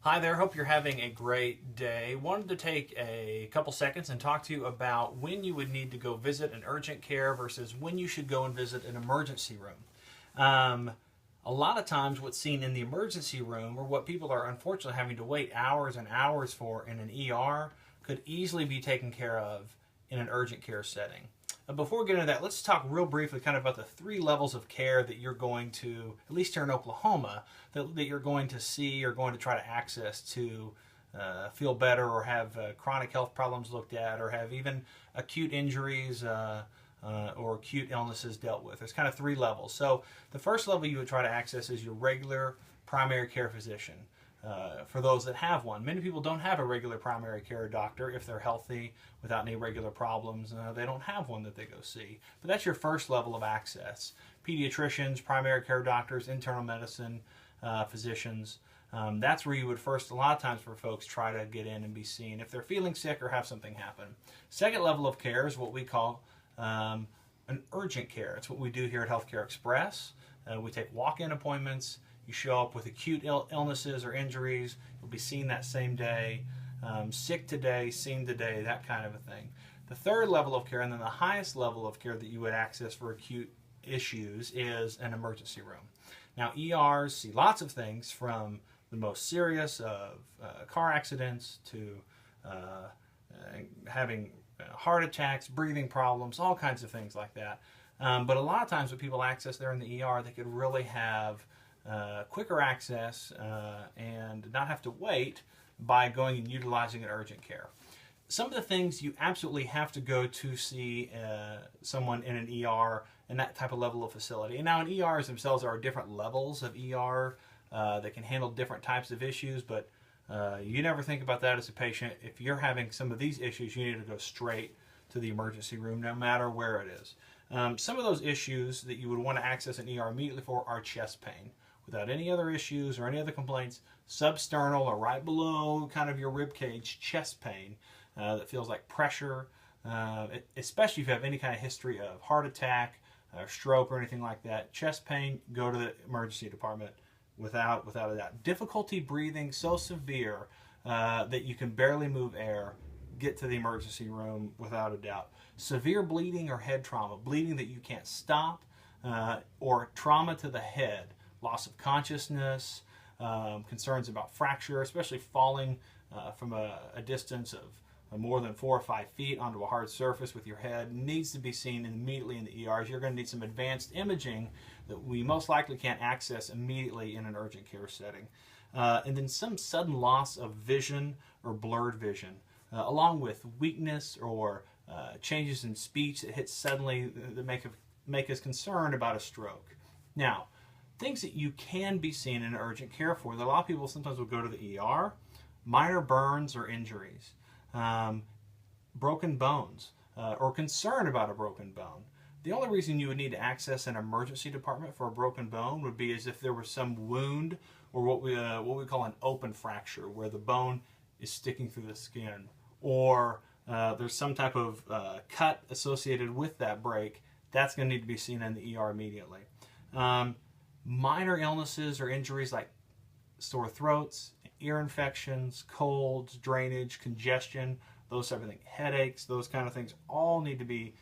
Hi there, hope you're having a great day. Wanted to take a couple seconds and talk to you about when you would need to go visit an urgent care versus when you should go and visit an emergency room. A lot of times what's seen in the emergency room, or what people are unfortunately having to wait hours and hours for in an ER, could easily be taken care of in an urgent care setting. Before we get into that, let's talk real briefly kind of about the three levels of care that you're going to, at least here in Oklahoma, that you're going to see or going to try to access to feel better or have chronic health problems looked at or have even acute injuries or acute illnesses dealt with. There's kind of three levels. So the first level you would try to access is your regular primary care physician. For those that have one. Many people don't have a regular primary care doctor if they're healthy without any regular problems. They don't have one that they go see. But that's your first level of access. Pediatricians, primary care doctors, internal medicine physicians. That's where you would first, a lot of times for folks, try to get in and be seen if they're feeling sick or have something happen. Second level of care is what we call an urgent care. It's what we do here at HealthCARE Express. We take walk-in appointments. You show up with acute illnesses or injuries, you'll be seen that same day, sick today, seen today, that kind of a thing. The third level of care, and then the highest level of care that you would access for acute issues, is an emergency room. Now, ERs see lots of things, from the most serious of car accidents to having heart attacks, breathing problems, all kinds of things like that. But a lot of times when people access there in the ER, they could really have quicker access and not have to wait by going and utilizing an urgent care. Some of the things you absolutely have to go to see someone in an ER and that type of level of facility. And now in ERs themselves, there are different levels of ER that can handle different types of issues, but you never think about that as a patient. If you're having some of these issues, you need to go straight to the emergency room no matter where it is. Some of those issues that you would want to access an ER immediately for are chest pain. Without any other issues or any other complaints, substernal or right below kind of your rib cage chest pain that feels like pressure, especially if you have any kind of history of heart attack, stroke, or anything like that. Chest pain, go to the emergency department without a doubt. Difficulty breathing so severe that you can barely move air, get to the emergency room without a doubt. Severe bleeding or head trauma, bleeding that you can't stop, or trauma to the head, loss of consciousness, concerns about fracture, especially falling from a distance of more than 4 or 5 feet onto a hard surface with your head, needs to be seen immediately in the ERs. You're going to need some advanced imaging that we most likely can't access immediately in an urgent care setting. And then some sudden loss of vision or blurred vision, along with weakness or changes in speech that hit suddenly that make us concerned about a stroke. Now, things that you can be seen in urgent care for, that a lot of people sometimes will go to the ER, minor burns or injuries, broken bones, or concern about a broken bone. The only reason you would need to access an emergency department for a broken bone would be as if there was some wound or what we call an open fracture, where the bone is sticking through the skin, or there's some type of cut associated with that break. That's going to need to be seen in the ER immediately. Minor illnesses or injuries like sore throats, ear infections, colds, drainage, congestion, those type of things, headaches, those kind of things, all need to be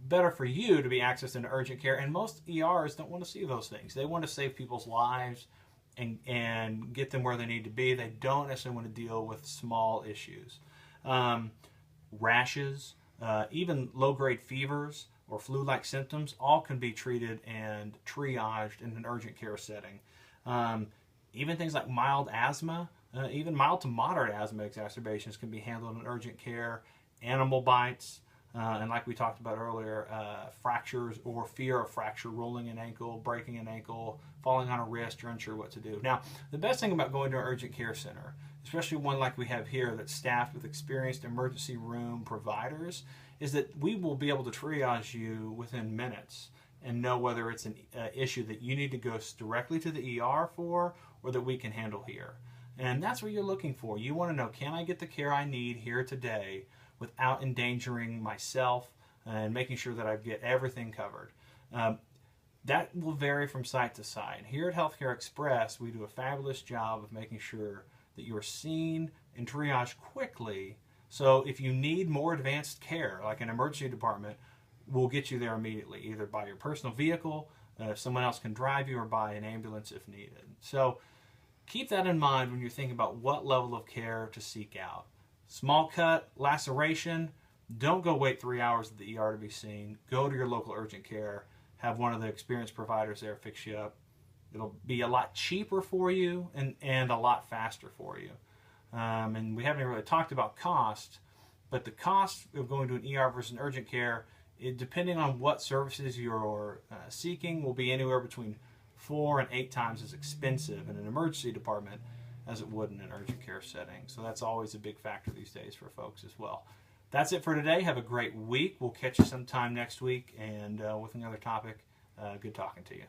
better for you to be accessed into urgent care. And most ERs don't want to see those things. They want to save people's lives and get them where they need to be. They don't necessarily want to deal with small issues. Rashes, even low-grade fevers or flu-like symptoms, all can be treated and triaged in an urgent care setting. Even things like mild asthma, even mild to moderate asthma exacerbations can be handled in urgent care. Animal bites, and like we talked about earlier, fractures or fear of fracture, rolling an ankle, breaking an ankle, falling on a wrist, you're unsure what to do. Now, the best thing about going to an urgent care center, especially one like we have here that's staffed with experienced emergency room providers, is that we will be able to triage you within minutes and know whether it's an issue that you need to go directly to the ER for or that we can handle here. And that's what you're looking for. You want to know, can I get the care I need here today without endangering myself and making sure that I get everything covered? That will vary from site to site. Here at HealthCARE Express, we do a fabulous job of making sure that you are seen and triaged quickly. So if you need more advanced care, like an emergency department, we'll get you there immediately, either by your personal vehicle, if someone else can drive you, or by an ambulance if needed. So keep that in mind when you're thinking about what level of care to seek out. Small cut, laceration, don't go wait 3 hours at the ER to be seen. Go to your local urgent care. Have one of the experienced providers there fix you up. It'll be a lot cheaper for you and a lot faster for you. And we haven't really talked about cost, but the cost of going to an ER versus an urgent care, depending on what services you're seeking, will be anywhere between 4 and 8 times as expensive in an emergency department as it would in an urgent care setting. So that's always a big factor these days for folks as well. That's it for today. Have a great week. We'll catch you sometime next week and with another topic. Good talking to you.